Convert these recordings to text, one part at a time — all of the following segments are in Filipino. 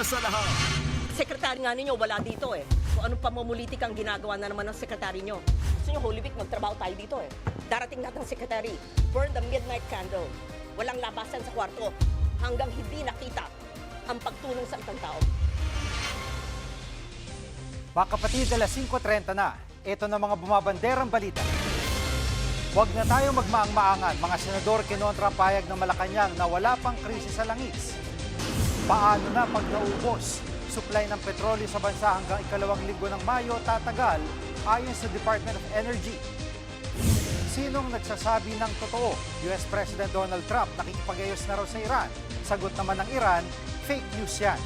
una sa lahat. Sekretary nga ninyo, wala dito eh. Kung anong pamumulitik ang ginagawa na naman ng sekretary nyo. Gusto nyo, Holy Week, magtrabaho tayo dito eh. Darating natin ang sekretary, burn the midnight candle. Walang labasan sa kwarto hanggang hindi nakita ang pagtulong sa isang tao. Mga kapatid, alas 5:30 na. Ito na mga bumabanderang balita. Huwag na tayo magmaang-maangan. Mga senador kinontra ang payag ng Malacanang na wala pang krisis sa langis. Paano na pag naubos? Supply ng petrolyo sa bansa hanggang ikalawang linggo ng Mayo tatagal ayon sa Department of Energy. Sinong nagsasabi ng totoo? US President Donald Trump nakikipag-ayos na raw sa Iran. Sagot naman ng Iran, fake news yan.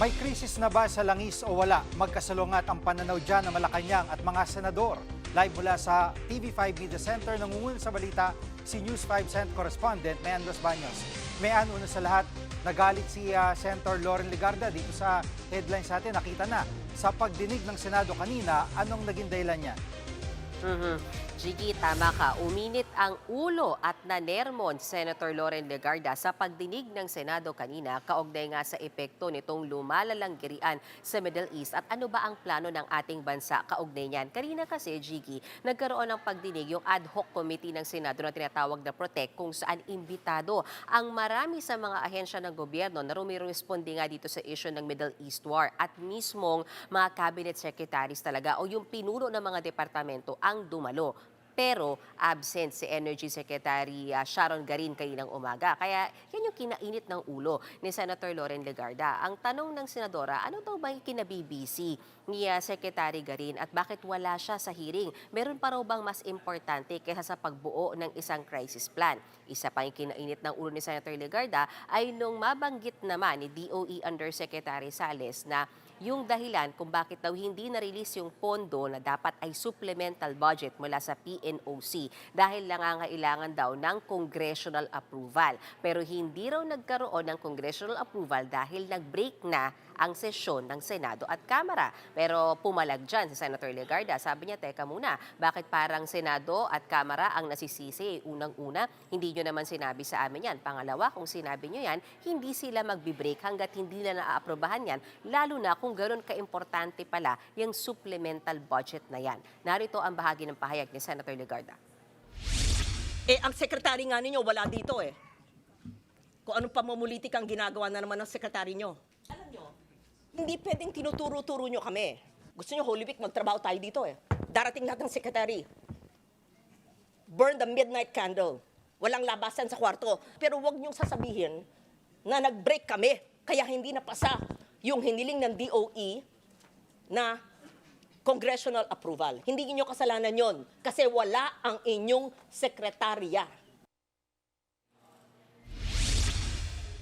May krisis na ba sa langis o wala? Magkasalungat ang pananaw dyan ng Malacanang at mga senador. Live mula sa TV5 Media Center, nangungunan sa balita si News 5 Cent Correspondent Mayan Los Baños. Mayan, una sa lahat, nagalit si Senator Loren Legarda dito sa headlines natin. Nakita na sa pagdinig ng Senado kanina, anong naging dahilan niya? Jiggy, tama ka. Uminit ang ulo at nanermon Senator Loren Legarda sa pagdinig ng Senado kanina kaugnay nga sa epekto nitong lumalalang girian sa Middle East at ano ba ang plano ng ating bansa kaugnay niyan. Kanina kasi, Jiggy, nagkaroon ng pagdinig yung ad hoc committee ng Senado na tinatawag na PROTEC kung saan imbitado ang marami sa mga ahensya ng gobyerno na rumiresponde nga dito sa issue ng Middle East War at mismong mga cabinet secretaries talaga o yung pinuno ng mga departamento ang dumalo. Pero absent si Energy Secretary Sharon Garin kaninang umaga. Kaya yan yung kinainit ng ulo ni Senator Loren Legarda. Ang tanong ng senadora, ano daw ba yung kinabibisi ni Secretary Garin at bakit wala siya sa hearing? Meron pa raw bang mas importante kaysa sa pagbuo ng isang crisis plan? Isa pa yung kinainit ng ulo ni Senator Legarda ay nung mabanggit naman ni DOE Undersecretary Sales na yung dahilan kung bakit daw hindi na-release yung pondo na dapat ay supplemental budget mula sa PNOC dahil nangangailangan daw ng congressional approval. Pero hindi raw nagkaroon ng congressional approval dahil nag-break na ang sesyon ng Senado at Kamara. Pero pumalag dyan si Senator Legarda. Sabi niya, teka muna, bakit parang Senado at Kamara ang nasisisi? Unang-una, hindi nyo naman sinabi sa amin yan. Pangalawa, kung sinabi nyo yan, hindi sila magbe-break hanggat hindi na naaaprobahan yan, lalo na kung gano'n kaimportante pala yung supplemental budget na yan. Narito ang bahagi ng pahayag ni Senator Legarda. Ang sekretary nga ninyo, wala dito eh. Kung anong pamumulitik ang ginagawa na naman ng sekretary nyo. Alam nyo, hindi pwedeng tinuturo-turo nyo kami. Gusto nyo, Holy Week, magtrabaho tayo dito eh. Darating natin ang sekretary. Burn the midnight candle. Walang labasan sa kwarto. Pero wag nyong sasabihin na nag-break kami, kaya hindi napasa yung hiniling ng DOE na congressional approval. Hindi niyo kasalanan yon kasi wala ang inyong sekretarya.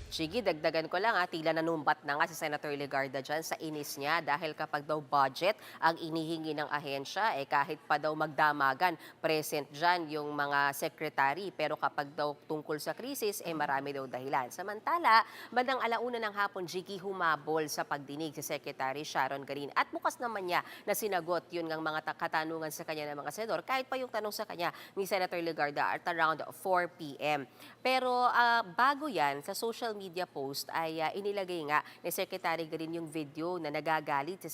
Sige, dagdagan ko lang tila nanumbat na nga si Senator Legarda dyan sa inis niya dahil kapag daw budget ang inihingi ng ahensya, kahit pa daw magdamagan, present dyan yung mga secretary. Pero kapag daw tungkol sa krisis, marami daw dahilan. Samantala, bandang alauna ng hapon, Jiggy, humabol sa pagdinig si Secretary Sharon Garin. At bukas naman niya na sinagot yun ng mga katanungan sa kanya ng mga senador, kahit pa yung tanong sa kanya ni Senator Legarda at around 4 p.m. Pero bago yan, sa social media post ay inilagay nga ni Secretary Garin yung video na nagagalit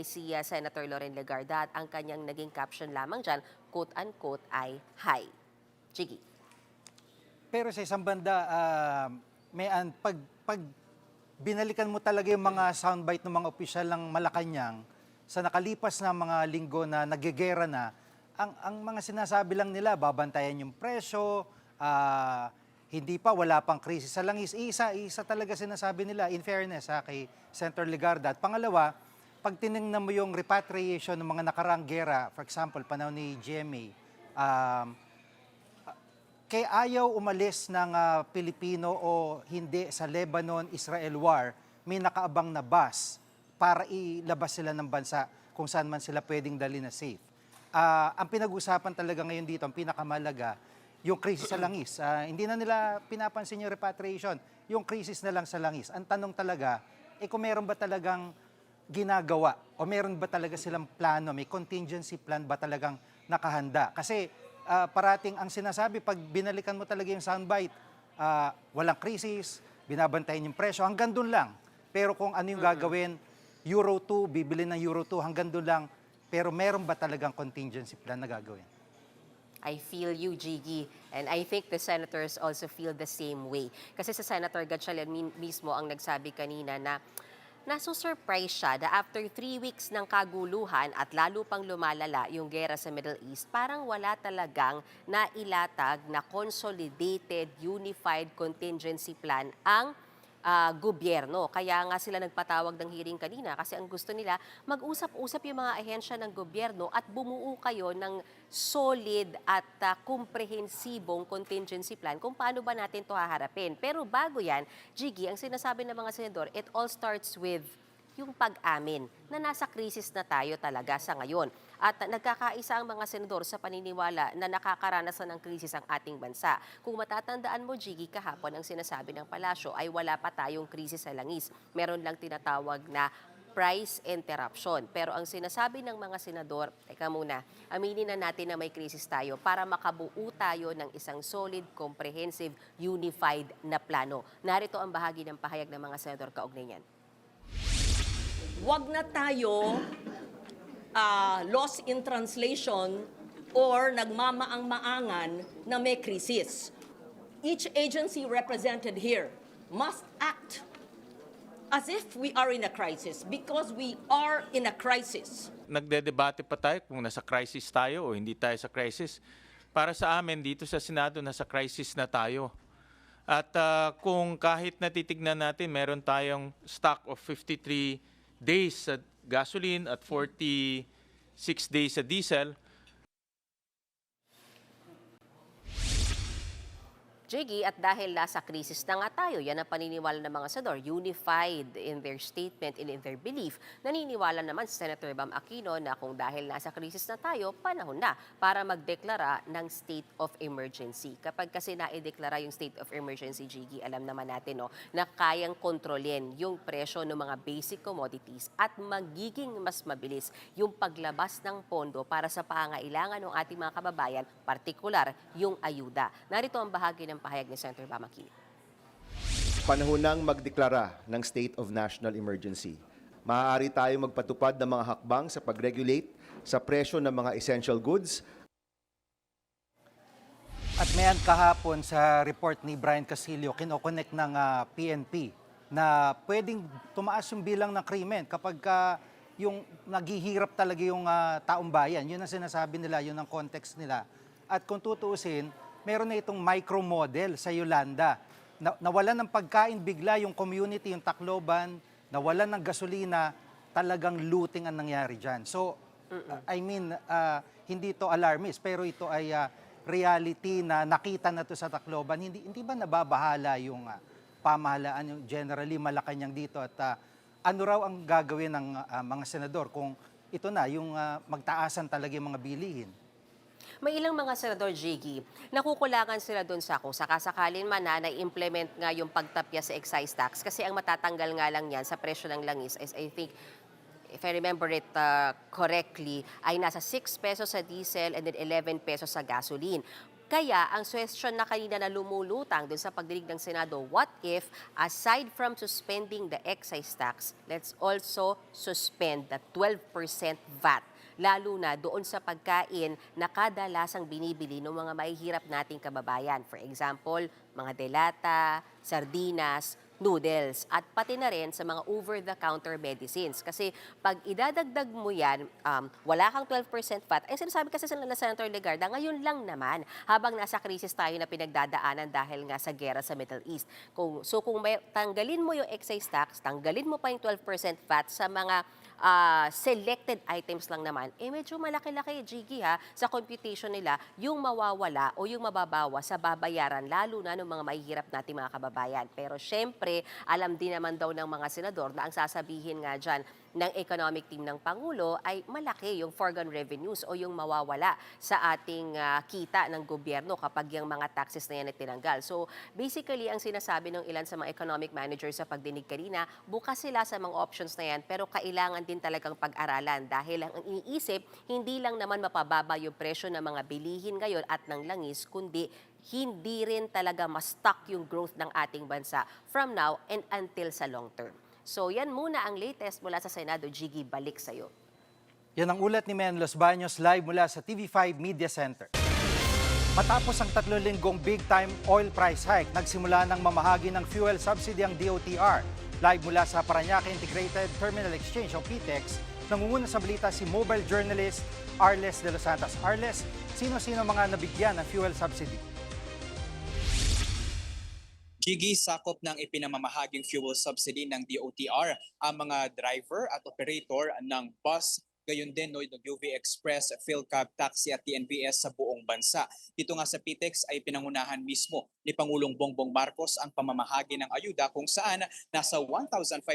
si Senator Loren Legarda at ang kanyang naging caption lamang dyan, quote-unquote, ay hi. Jiggy. Pero sa isang banda, pag binalikan mo talaga yung mga soundbite ng mga opisyal ng Malacanang sa nakalipas na mga linggo na nagigera na, ang mga sinasabi lang nila, babantayan yung presyo, hindi pa, wala pang krisis sa langis. Isa talaga sinasabi nila, in fairness kay Senator Legarda. At pangalawa, pag tinignan mo yung repatriation ng mga nakaraang gera, for example, panahon ni GMA, kaya ayaw umalis ng Pilipino o hindi sa Lebanon-Israel war, may nakaabang na bus para ilabas sila ng bansa kung saan man sila pwedeng dali na safe. Ang pinag-usapan talaga ngayon dito, ang pinakamalaga, yung krisis sa langis. Hindi na nila pinapansin yung repatriation, yung krisis na lang sa langis. Ang tanong talaga, kung meron ba talagang ginagawa? O meron ba talaga silang plano? May contingency plan ba talagang nakahanda? Kasi parating ang sinasabi, pag binalikan mo talaga yung soundbite, walang krisis, binabantayan yung presyo, hanggang doon lang. Pero kung ano yung gagawin, Euro 2, bibili ng Euro 2, hanggang doon lang. Pero meron ba talagang contingency plan na gagawin? I feel you, Jiggy. And I think the senators also feel the same way. Kasi sa Senator Gatchalian mismo ang nagsabi kanina na naso-surprise siya na after 3 weeks ng kaguluhan at lalo pang lumalala yung gera sa Middle East, parang wala talagang nailatag na consolidated, unified contingency plan ang gobyerno. Kaya nga sila nagpatawag ng hearing kanina kasi ang gusto nila mag-usap-usap yung mga ahensya ng gobyerno at bumuo kayo ng solid at komprehensibong contingency plan kung paano ba natin to haharapin. Pero bago yan, Jiggy, ang sinasabi ng mga senador, it all starts with yung pag-amin na nasa krisis na tayo talaga sa ngayon. At nagkakaisa ang mga senador sa paniniwala na nakakaranasan ng krisis ang ating bansa. Kung matatandaan mo, Jiggy, kahapon ang sinasabi ng palasyo ay wala pa tayong krisis sa langis. Meron lang tinatawag na price interruption. Pero ang sinasabi ng mga senador, teka muna, aminin na natin na may krisis tayo para makabuo tayo ng isang solid, comprehensive, unified na plano. Narito ang bahagi ng pahayag ng mga senador kaugnay niyan. Wag na tayo lost in translation or nagmamaang-maangan na may krisis. Each agency represented here must act as if we are in a crisis because we are in a crisis. Nagdedebate pa tayo kung nasa crisis tayo o hindi tayo sa crisis. Para sa amin dito sa Senado, nasa crisis na tayo. At kung kahit natitignan natin, meron tayong stock of 53 days sa gasoline at 46 days sa diesel. Jiggy, at dahil nasa krisis na nga tayo, yan ang paniniwala ng mga senador, unified in their statement and in their belief. Naniniwala naman si Senator Bam Aquino na kung dahil nasa krisis na tayo, panahon na para magdeklara ng state of emergency. Kapag kasi naideklara yung state of emergency, Jiggy, alam naman natin na kayang kontrolin yung presyo ng mga basic commodities at magiging mas mabilis yung paglabas ng pondo para sa pangailangan ng ating mga kababayan, partikular yung ayuda. Narito ang bahagi ng pahayag ni Senator Bam Aquino. Panahon nang magdeklara ng state of national emergency. Maaari tayo magpatupad ng mga hakbang sa pag-regulate sa presyo ng mga essential goods. At mayan kahapon sa report ni Brian Casillo, kinoconnect ng PNP na pwedeng tumaas yung bilang ng krimen kapag yung naghihirap talaga yung taong bayan. Yun ang sinasabi nila, yun ang context nila. At kung tutuusin, meron na itong micro model sa Yolanda. Nawalan ng pagkain bigla yung community, yung Tacloban, nawalan ng gasolina, talagang looting ang nangyari dyan. So, I mean, hindi ito alarmist, pero ito ay reality na nakita na to sa Tacloban. Hindi ba nababahala yung pamahalaan, yung generally Malacanang dito? At ano raw ang gagawin ng mga senador kung ito na, yung magtaasan talaga yung mga bilihin? May ilang mga senador, Jiggy, nakukulangan sila doon sa kung sakasakalin man na na-implement nga yung pagtapya sa excise tax kasi ang matatanggal nga lang yan sa presyo ng langis is I think, if I remember it correctly, ay nasa 6 pesos sa diesel and then 11 pesos sa gasoline. Kaya ang question na kanina na lumulutang dun sa pagdinig ng Senado, what if, aside from suspending the excise tax, let's also suspend the 12% VAT? Lalo na doon sa pagkain na kadalasang binibili ng mga mahihirap nating kababayan. For example, mga delata, sardinas, noodles, at pati na rin sa mga over-the-counter medicines. Kasi pag idadagdag mo yan, wala kang 12% VAT. Ang sinasabi kasi sa Senator Legarda, ngayon lang naman, habang nasa krisis tayo na pinagdadaanan dahil nga sa gera sa Middle East. Kung tanggalin mo yung excise tax, tanggalin mo pa yung 12% VAT sa mga selected items lang naman, medyo malaki-laki, Jiggy, ha, sa computation nila, yung mawawala o yung mababawa sa babayaran, lalo na ng mga mahihirap nating mga kababayan. Pero syempre, alam din naman daw ng mga senador na ang sasabihin nga dyan ng economic team ng Pangulo ay malaki yung foregone revenues o yung mawawala sa ating kita ng gobyerno kapag yung mga taxes na yan ay tinanggal. So basically, ang sinasabi ng ilan sa mga economic managers sa pagdinig kanina, bukas sila sa mga options na yan pero kailangan din talagang pag-aralan dahil ang iniisip, hindi lang naman mapababa yung presyo ng mga bilihin ngayon at ng langis, kundi hindi rin talaga ma-stuck yung growth ng ating bansa from now and until sa long term. So yan muna ang latest mula sa Senado. Jiggy, balik sa'yo. Yan ang ulat ni Men Los Baños live mula sa TV5 Media Center. Matapos ang 3 linggong big-time oil price hike, nagsimula ng mamahagi ng fuel subsidy ang DOTR. Live mula sa Parañaque Integrated Terminal Exchange o PTEX, nangunguna sa balita si mobile journalist Arles de los Santos. Arles, sino-sino mga nabigyan ng fuel subsidy? Jiggy, sakop ng ipinamamahaging fuel subsidy ng DOTR ang mga driver at operator ng bus, gayon din ng UV Express, PhilCab, Taxi at TNVS sa buong bansa. Dito nga sa PTEX ay pinangunahan mismo ni Pangulong Bongbong Marcos ang pamamahagi ng ayuda kung saan nasa 1,500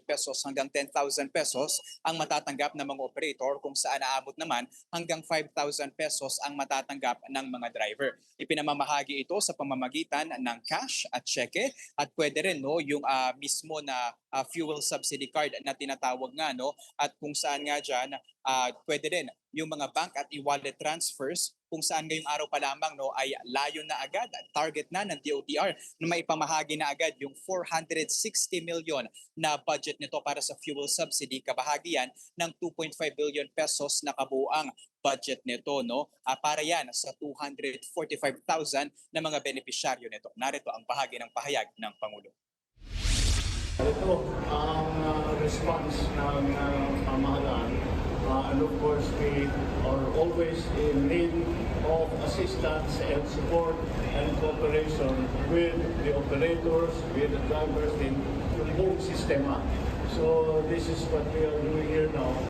pesos hanggang 10,000 pesos ang matatanggap ng mga operator, kung saan aabot naman hanggang 5,000 pesos ang matatanggap ng mga driver. Ipinamamahagi ito sa pamamagitan ng cash at cheque at pwede rin yung mismo na fuel subsidy card na tinatawag nga, at kung saan nga dyan pwede rin yung mga bank at e-wallet transfers, kung saan ngayong araw pa lamang ay layo na agad at target na ng DOTR na maipamahagi na agad yung 460 million na budget nito para sa fuel subsidy, kabahagian ng 2.5 billion pesos na kabuuang budget nito, para yan sa 245,000 na mga benepisyaryo nito. Narito ang bahagi ng pahayag ng Pangulo. Ito ang response ng pamahalaan. And of course, we are always in need of assistance and support and cooperation with the operators, with the drivers in the whole sistema. So this is what we are doing here now.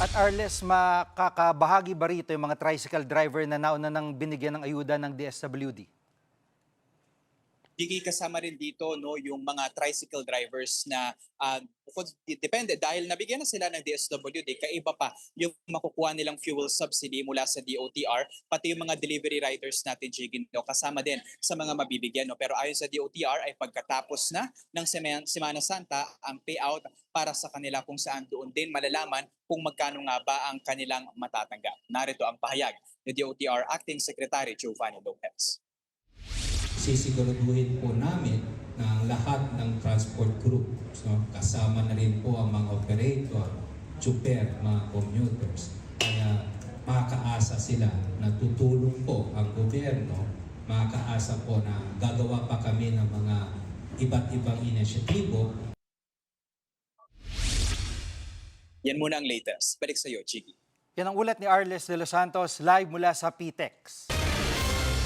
At Arles, makakabahagi ba rito yung mga tricycle driver na nauna nang binigyan ng ayuda ng DSWD? Gigi, kasama rin dito yung mga tricycle drivers na depende dahil nabigyan na sila ng DSWD, kaiba pa yung makukuha nilang fuel subsidy mula sa DOTR, pati yung mga delivery riders natin, Gigi, kasama din sa mga mabibigyan. Pero ayon sa DOTR ay pagkatapos na ng Semana Santa ang payout para sa kanila, kung saan doon din malalaman kung magkano nga ba ang kanilang matatanggap. Narito ang pahayag ni DOTR Acting Secretary Giovanni Lopez. Sisiguraduhin po namin na ang lahat ng transport group, kasama na rin po ang mga operator, tsuper, mga commuters, kaya makakaasa sila na tutulong po ang gobyerno, makakaasa po na gagawa pa kami ng mga iba't ibang inisyatibo. Yan muna ang latest. Balik sa iyo, Chigi. Yan ang ulat ni Arles de los Santos live mula sa PTEX.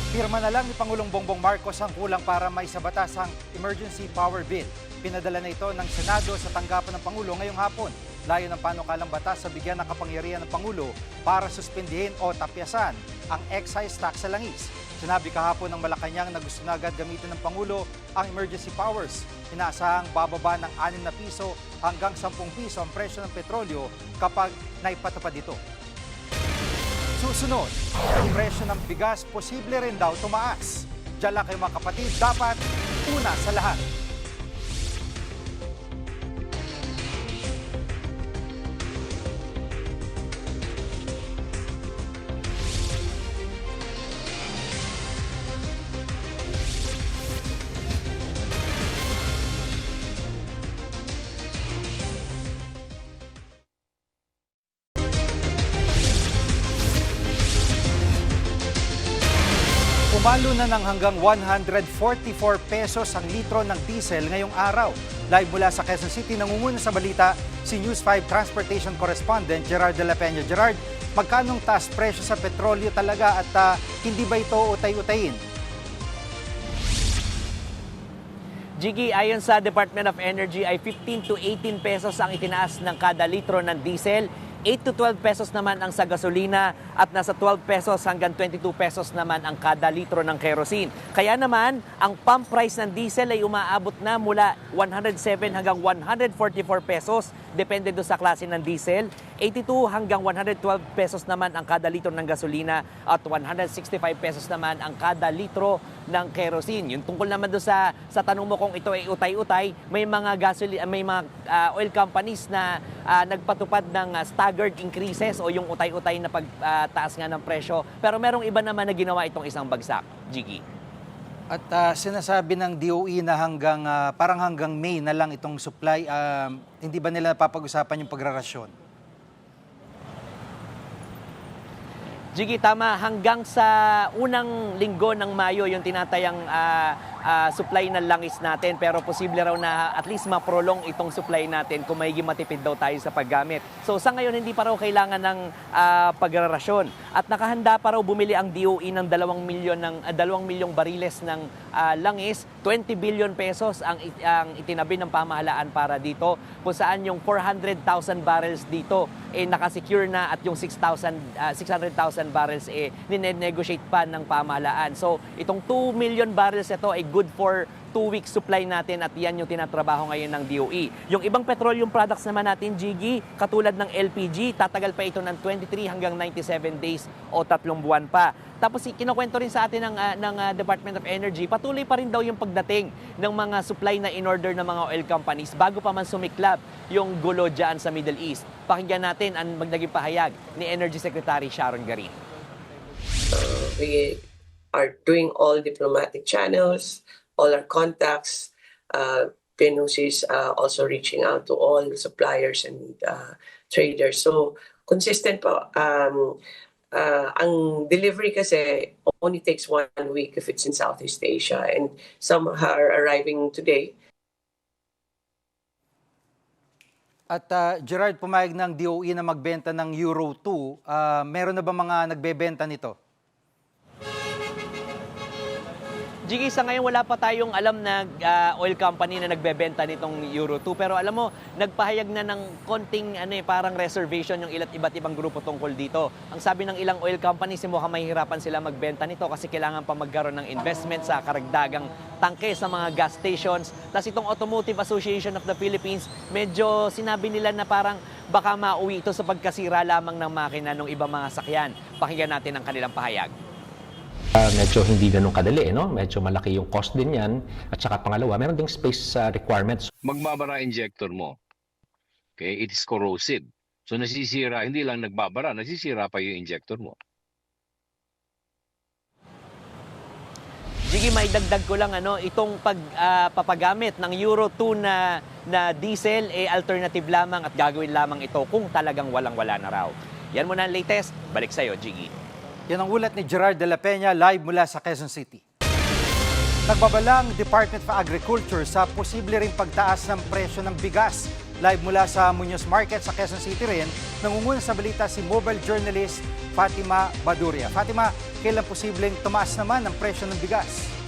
Pirma na lang ni Pangulong Bongbong Marcos ang kulang para maisabatas ang Emergency Power Bill. Pinadala na ito ng Senado sa tanggapan ng Pangulo ngayong hapon. Layo ng panukalang batas sa bigyan ng kapangyarihan ng Pangulo para suspindihin o tapyasan ang excise tax sa langis. Sinabi kahapon ng Malacanang na gusto na agad gamitin ng Pangulo ang emergency powers. Inaasahang bababa ng 6 na piso hanggang 10 piso ang presyo ng petrolyo kapag naipatupad ito. Susunod, ang presyo ng bigas posible rin daw tumaas. Diyan lang kayo mga kapatid, dapat una sa lahat. Pumalo na ng hanggang 144 pesos ang litro ng diesel ngayong araw. Live mula sa Quezon City, nangunguna sa balita si News 5 Transportation Correspondent Gerard de la Peña. Gerard, magkanong taas presyo sa petrolyo talaga at hindi ba ito utay-utayin? Jiggy, ayon sa Department of Energy ay 15 to 18 pesos ang itinaas ng kada litro ng diesel, 8 to 12 pesos naman ang sa gasolina at nasa 12 pesos hanggang 22 pesos naman ang kada litro ng kerosene. Kaya naman, ang pump price ng diesel ay umaabot na mula 107 hanggang 144 pesos, depende do sa klase ng diesel. 82 hanggang 112 pesos naman ang kada litro ng gasolina at 165 pesos naman ang kada litro ng kerosene. Yung tungkol naman do sa tanong mo kung ito ay utay-utay, may mga oil companies na nagpatupad ng staggered increases o yung utay-utay na pagtaas nga ng presyo. Pero merong iba naman na ginawa itong isang bagsak. Jiggy. At sinasabi ng DOE na parang hanggang May na lang itong supply, hindi ba nila napapag-usapan yung pagrarasyon? Jiggy, tama. Hanggang sa unang linggo ng Mayo yung tinatayang supply ng langis natin. Pero posible raw na at least ma-prolong itong supply natin kung may matipid daw tayo sa paggamit. So sa ngayon, hindi pa raw kailangan ng pagrarasyon. At nakahanda pa raw bumili ang DOE ng 2 milyong bariles ng langis. 20 billion pesos ang itinabi ng pamahalaan para dito. Kung saan yung 400,000 barrels dito nakasecure na at yung 600,000 barrels ninegotiate pa ng pamahalaan. So itong 2 million barrels ito ay good for 2 weeks supply natin at yan yung tinatrabaho ngayon ng DOE. Yung ibang petroleum products naman natin, Jiggy, katulad ng LPG, tatagal pa ito ng 23 hanggang 97 days o 3 buwan pa. Tapos kinukwento rin sa atin ng Department of Energy, patuloy pa rin daw yung pagdating ng mga supply na in-order ng mga oil companies bago pa man sumiklab yung gulo dyan sa Middle East. Pakinggan natin ang naging pahayag ni Energy Secretary Sharon Garin. We are doing all diplomatic channels, all our contacts. PNOC is also reaching out to all suppliers and traders. So consistent po. Ang delivery kasi only takes 1 week if it's in Southeast Asia, and some are arriving today. At Gerard, pumayag ng DOE na magbenta ng Euro 2. Meron na ba mga nagbebenta nito? Jiggy, sa ngayon wala pa tayong alam na oil company na nagbebenta nitong Euro 2. Pero alam mo, nagpahayag na ng konting parang reservation yung iba't ibang grupo tungkol dito. Ang sabi ng ilang oil companies, mukhang mahihirapan sila magbenta nito kasi kailangan pa magkaroon ng investment sa karagdagang tangke sa mga gas stations. Tapos itong Automotive Association of the Philippines, medyo sinabi nila na parang baka mauwi ito sa pagkasira lamang ng makina ng ibang mga sakyan. Pakinggan natin ang kanilang pahayag. Medyo hindi ganun kadali, no? Medyo malaki yung cost din yan. At saka pangalawa, meron ding space requirements. Magbabara injector mo. Okay, it is corrosive. So nasisira, hindi lang nagbabara, nasisira pa yung injector mo. Jiggy, may dagdag ko lang itong papagamit ng Euro 2 na diesel alternative lamang at gagawin lamang ito kung talagang walang-wala na raw. Yan muna ang latest. Balik sa'yo, Jiggy. Yan ang ulat ni Gerard de la Peña live mula sa Quezon City. Nagbabalang Department of Agriculture sa posible ring pagtaas ng presyo ng bigas. Live mula sa Muñoz Market sa Quezon City rin, nangunguna sa balita si mobile journalist Fatima Baduria. Fatima, kailan posibleng tumaas naman ang presyo ng bigas?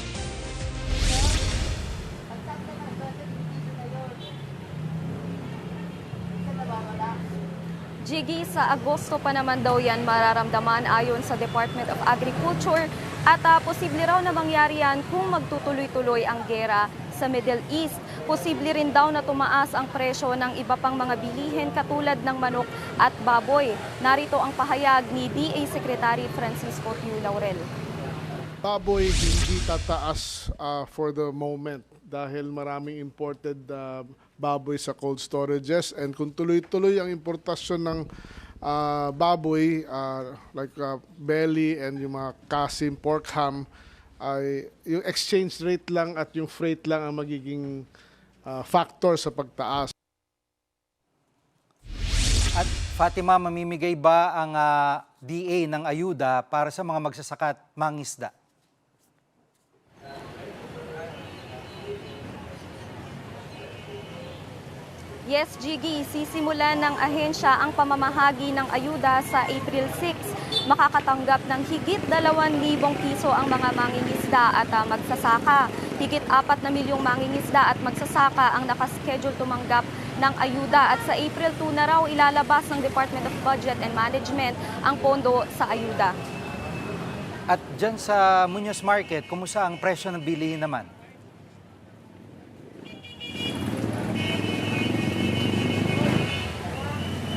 Jiggy, sa Agosto pa naman daw yan mararamdaman ayon sa Department of Agriculture at posible raw na mangyari yan kung magtutuloy-tuloy ang gera sa Middle East. Posible rin daw na tumaas ang presyo ng iba pang mga bilihin katulad ng manok at baboy. Narito ang pahayag ni DA Secretary Francisco Tiu Laurel. Baboy hindi tataas for the moment dahil maraming imported baboy sa cold storages, and kung tuloy-tuloy ang importasyon ng baboy like belly and yung mga kasim, pork ham, ay yung exchange rate lang at yung freight lang ang magiging factor sa pagtaas. At Fatima, mamimigay ba ang DA ng ayuda para sa mga magsasaka at mangingisda? Yes, Jiggy, sisimulan ng ahensya ang pamamahagi ng ayuda sa April 6. Makakatanggap ng higit 2,000 piso ang mga mangingisda at magsasaka. Higit 4 na milyong mangingisda at magsasaka ang nakaschedule tumanggap ng ayuda at sa April 2 na raw ilalabas ng Department of Budget and Management ang pondo sa ayuda. At dyan sa Muñoz Market, kumusta ang presyo ng bilihin naman?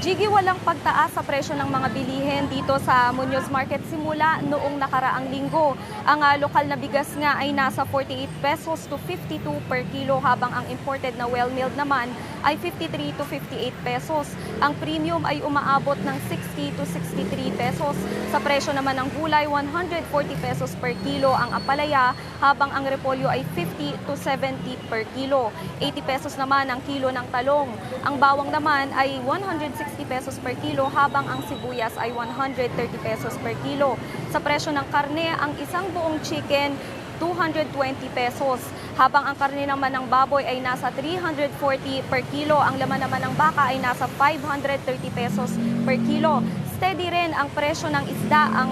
Jiggy, walang pagtaas sa presyo ng mga bilihin dito sa Muñoz Market simula noong nakaraang linggo. Ang lokal na bigas nga ay nasa 48 pesos to 52 per kilo habang ang imported na well-milled naman ay 53 to 58 pesos. Ang premium ay umaabot ng 60 to 63 pesos. Sa presyo naman ng gulay, 140 pesos per kilo ang ampalaya habang ang repolyo ay 50 to 70 per kilo. 80 pesos naman ang kilo ng talong. Ang bawang naman ay 160 pesos per kilo habang ang sibuyas ay 130 pesos per kilo. Sa presyo ng karne, ang isang buong chicken 220 pesos. Habang ang karne naman ng baboy ay nasa 340 per kilo, ang laman naman ng baka ay nasa 530 pesos per kilo. Steady rin ang presyo ng isda. Ang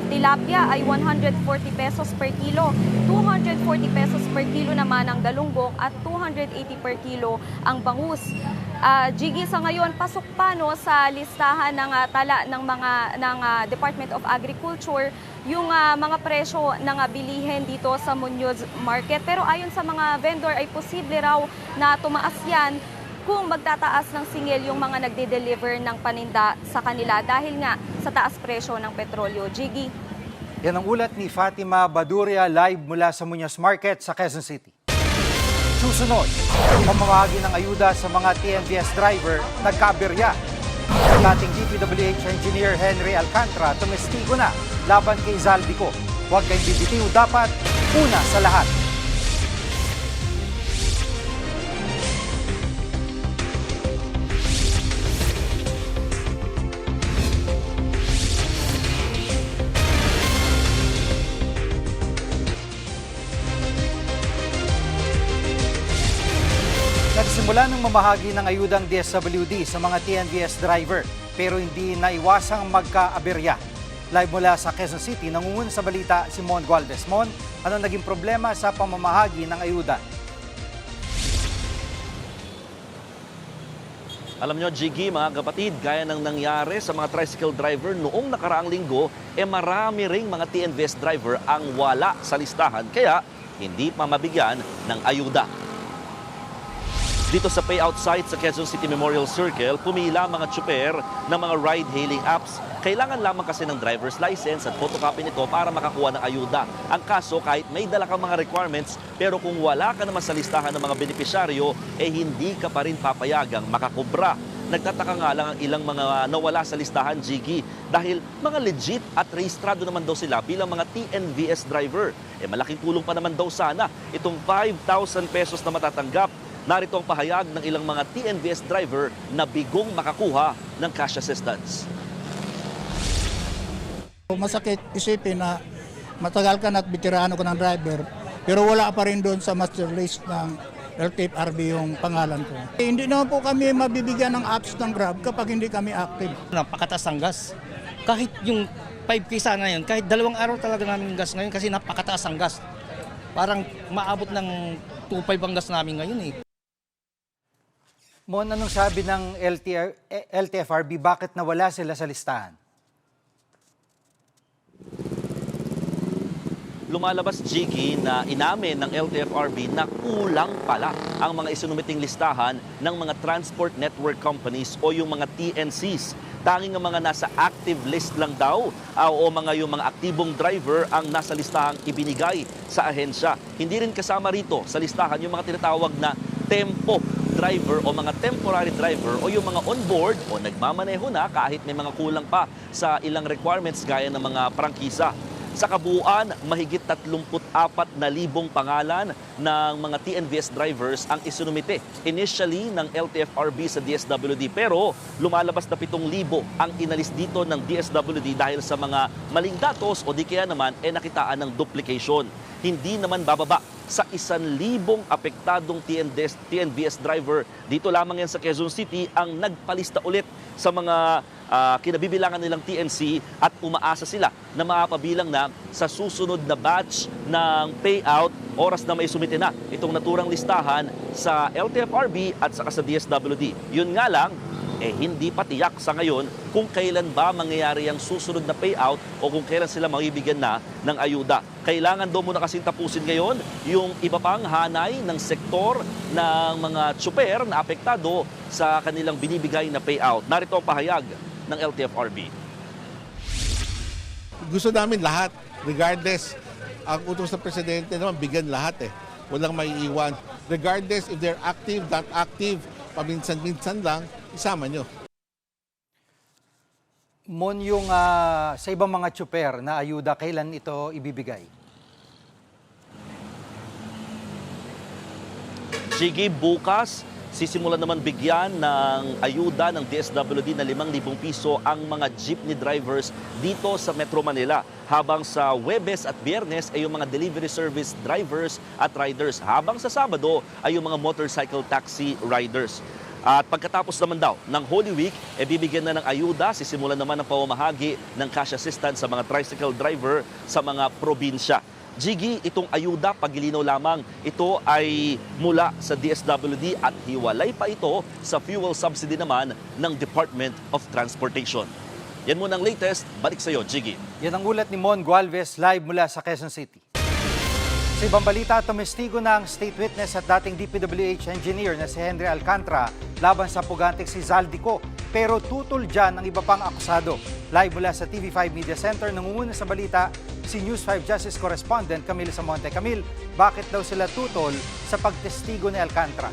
tilapia ay 140 pesos per kilo, 240 pesos per kilo naman ang galunggong at 280 per kilo ang bangus. Jiggy, sa ngayon pasok pa no sa listahan ng tala ng Department of Agriculture yung mga presyo ng bilihin dito sa Muñoz Market. Pero ayon sa mga vendor ay posible raw na tumaas yan kung magtataas ng singil yung mga nagde-deliver ng paninda sa kanila dahil nga sa taas presyo ng petrolyo. Jiggy. Yan ang ulat ni Fatima Baduria live mula sa Muñoz Market sa Quezon City. Susunod, pamamahagi ng ayuda sa mga TNVS driver nagkaaberya. Dating DPWH Engineer Henry Alcantara tumestigo na laban kay Zaldico. Huwag kayong bibitiw, dapat una sa lahat. Nagsimula ng mamahagi ng ayudang DSWD sa mga TNVS driver pero hindi naiwasang magka-aberya. Live mula sa Quezon City, nangunguna sa balita si Mon Gualvez. Mon, ano naging problema sa pamamahagi ng ayuda? Alam nyo, Jiggy, mga kapatid, gaya ng nangyari sa mga tricycle driver noong nakaraang linggo, marami ring mga TNVS driver ang wala sa listahan kaya hindi pa mabigyan ng ayuda. Dito sa payout site sa Quezon City Memorial Circle, pumila mga tsuper ng mga ride-hailing apps. Kailangan lamang kasi ng driver's license at photocopy nito para makakuha ng ayuda. Ang kaso, kahit may dala kang mga requirements, pero kung wala ka naman sa listahan ng mga benepisyaryo, hindi ka pa rin papayagang makakubra. Nagtataka nga lang ang ilang mga nawala sa listahan, Jiggy, dahil mga legit at rehistrado naman daw sila bilang mga TNVS driver. Malaking tulong pa naman daw sana itong 5,000 pesos na matatanggap. Narito ang pahayag ng ilang mga TNVS driver na bigong makakuha ng cash assistance. Masakit isipin na matagal ka na at veterano ko ng driver pero wala pa rin doon sa master list ng LTFRB yung pangalan ko. Hindi naman po kami mabibigyan ng apps ng Grab kapag hindi kami active. Napakataas ang gas. Kahit yung 5K sana yun, kahit 2 araw talaga namin gas ngayon kasi napakataas ang gas. Parang maabot ng 2.5 ang gas namin ngayon eh. Mon, anong sabi ng LTFRB? Bakit nawala sila sa listahan? Lumalabas, Jiggy, na inamin ng LTFRB na kulang pala ang mga isinumiting listahan ng mga transport network companies o yung mga TNCs. Tanging ang mga nasa active list lang daw o yung mga aktibong driver ang nasa listahang ibinigay sa ahensya. Hindi rin kasama rito sa listahan yung mga tinatawag na tempo driver o mga temporary driver o yung mga on-board o nagmamaneho na kahit may mga kulang pa sa ilang requirements gaya ng mga prangkisa. Sa kabuuan, mahigit 34,000 pangalan ng mga TNVS drivers ang isinumite initially ng LTFRB sa DSWD. Pero lumalabas na 7,000 ang inalis dito ng DSWD dahil sa mga maling datos o di kaya naman nakitaan ng duplication. hindi naman bababa sa 1,000 apektadong TNVS driver. Dito lamang yan sa Quezon City ang nagpalista ulit sa mga kinabibilangan nilang TNC at umaasa sila na mapabilang na sa susunod na batch ng payout oras na may sumite na itong naturang listahan sa LTFRB at saka sa DSWD. Yun nga lang, hindi pa tiyak sa ngayon kung kailan ba mangyayari ang susunod na payout o kung kailan sila mabibigyan na ng ayuda. Kailangan daw muna kasing tapusin ngayon yung iba pang hanay ng sektor ng mga tsuper na apektado sa kanilang binibigay na payout. Narito ang pahayag ng LTFRB. Gusto namin lahat, regardless. Ang utos ng Presidente naman, bigyan lahat Walang maiiwan. Regardless if they're active, not active, paminsan-minsan lang, isama nyo. Mon, yung sa ibang mga tsuper na ayuda, kailan ito ibibigay? Sige, bukas, sisimulan naman bigyan ng ayuda ng DSWD na 5,000 piso ang mga jeepney drivers dito sa Metro Manila. Habang sa Huwebes at Biyernes ay yung mga delivery service drivers at riders. Habang sa Sabado ay yung mga motorcycle taxi riders. At pagkatapos naman daw ng Holy Week, bibigyan na ng ayuda, sisimulan naman ang pamamahagi ng cash assistance sa mga tricycle driver sa mga probinsya. Jiggy, itong ayuda, pagilinaw lamang, ito ay mula sa DSWD at hiwalay pa ito sa fuel subsidy naman ng Department of Transportation. Yan muna ang latest. Balik sa iyo, Jiggy. Yan ang ulat ni Mon Gualvez live mula sa Quezon City. Sa ibang balita, tumestigo na ang state witness at dating DPWH engineer na si Henry Alcantara laban sa pugantik si Zaldico. Pero tutol dyan ang iba pang akusado. Live mula sa TV5 Media Center, nangunguna sa balita si News 5 Justice Correspondent Camille Samonte. Camille, bakit daw sila tutol sa pagtestigo ni Alcantara?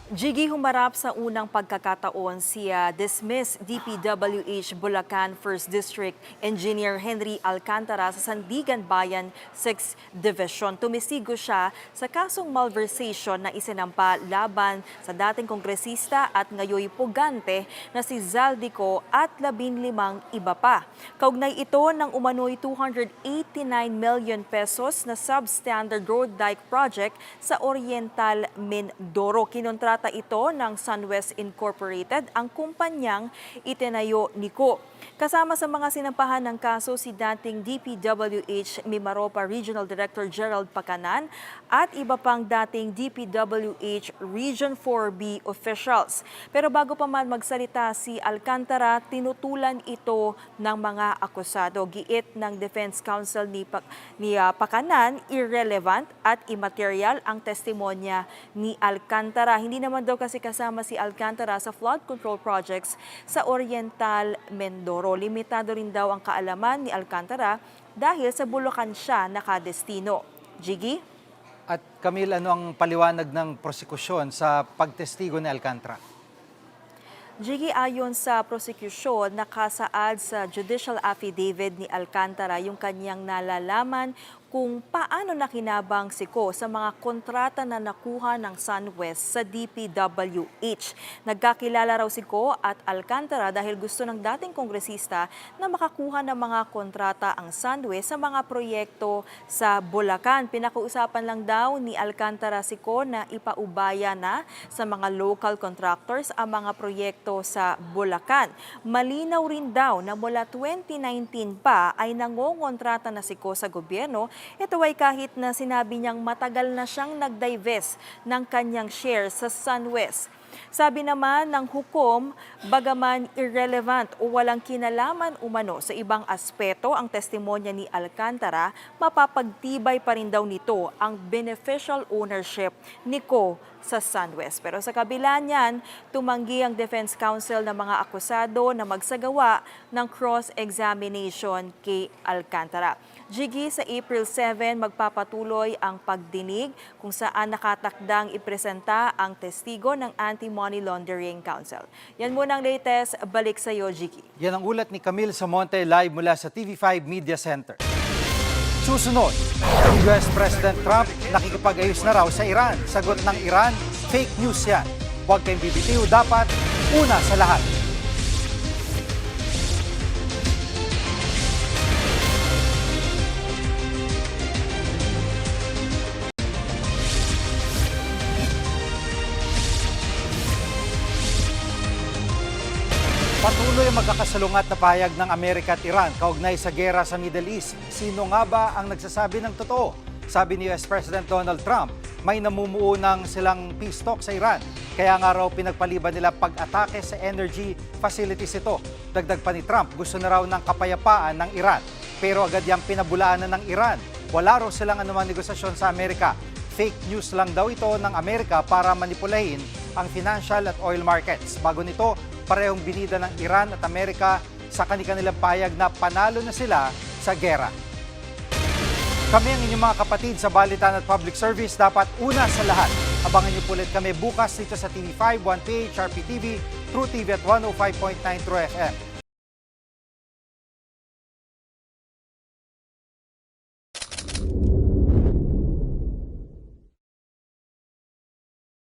Jiggy, humarap sa unang pagkakataon si dismissed DPWH Bulacan 1st District Engineer Henry Alcantara sa Sandigan Bayan 6th Division. Tumestigo siya sa kasong malversation na isinampa laban sa dating kongresista at ngayoy pugante na si Zaldico at 15 iba pa. Kaugnay ito ng umano'y 289 million pesos na substandard road dike project sa Oriental Mindoro. Kinontrata ito ng SunWest Incorporated, ang kumpanyang itinayo ni Ko. Kasama sa mga sinampahan ng kaso si dating DPWH Mimaropa Regional Director Gerald Pacanan at iba pang dating DPWH Region 4B officials. Pero bago pa man magsalita si Alcantara, tinutulan ito ng mga akusado. Giit ng Defense Counsel ni Pacanan, irrelevant at immaterial ang testimonya ni Alcantara. Hindi naman daw kasi kasama si Alcantara sa flood control projects sa Oriental Mindoro. Limitado rin daw ang kaalaman ni Alcantara dahil sa Bulacan siya nakadestino. Jiggy? At Camille, ano ang paliwanag ng prosekusyon sa pagtestigo ni Alcantara? Jiggy, ayon sa prosecution, nakasaad sa judicial affidavit ni Alcantara yung kanyang nalalaman kung paano nakinabang si Ko sa mga kontrata na nakuha ng SunWest sa DPWH. Nagkakilala raw si Ko at Alcantara dahil gusto ng dating kongresista na makakuha ng mga kontrata ang SunWest sa mga proyekto sa Bulacan. Pinakausapan lang daw ni Alcantara si Ko na ipaubaya na sa mga local contractors ang mga proyekto sa Bulacan. Malinaw rin daw na mula 2019 pa ay nangongontrata na si Ko sa gobyerno. Ito ay kahit na sinabi niyang matagal na siyang nag-divest ng kanyang shares sa SunWest. Sabi naman ng hukom, bagaman irrelevant o walang kinalaman umano sa ibang aspeto ang testimonya ni Alcantara, mapapagtibay pa rin daw nito ang beneficial ownership ni Ko sa SunWest. Pero sa kabila niyan, tumanggi ang Defense Counsel ng mga akusado na magsagawa ng cross-examination kay Alcantara. Jiggy, sa April 7, magpapatuloy ang pagdinig kung saan nakatakdang ipresenta ang testigo ng Anti-Money Laundering Council. Yan muna ang latest. Balik sa iyo, Jiggy. Yan ang ulat ni Camille Samonte live mula sa TV5 Media Center. Susunod, US President Trump nakikipag-ayos na raw sa Iran. Sagot ng Iran, fake news yan. Huwag kayong bibitiw, dapat una sa lahat. Patuloy ang magkakasalungat na pahayag ng Amerika at Iran kaugnay sa gera sa Middle East. Sino nga ba ang nagsasabi ng totoo? Sabi ni US President Donald Trump, may namumuo ng silang peace talk sa Iran. Kaya nga raw pinagpaliban nila pag-atake sa energy facilities ito. Dagdag pa ni Trump, gusto na raw ng kapayapaan ng Iran. Pero agad yang pinabulaanan ng Iran. Wala raw silang anumang negosasyon sa Amerika. Fake news lang daw ito ng Amerika para manipulahin ang financial at oil markets. Bago nito, parehong binida ng Iran at Amerika sa kanilang payag na panalo na sila sa gera. Kami ang inyong mga kapatid sa Balitan at Public Service, dapat una sa lahat. Abangan niyo po ulit kami bukas dito sa TV5, 1PH, RPTV, True TV at 105.9 True FM.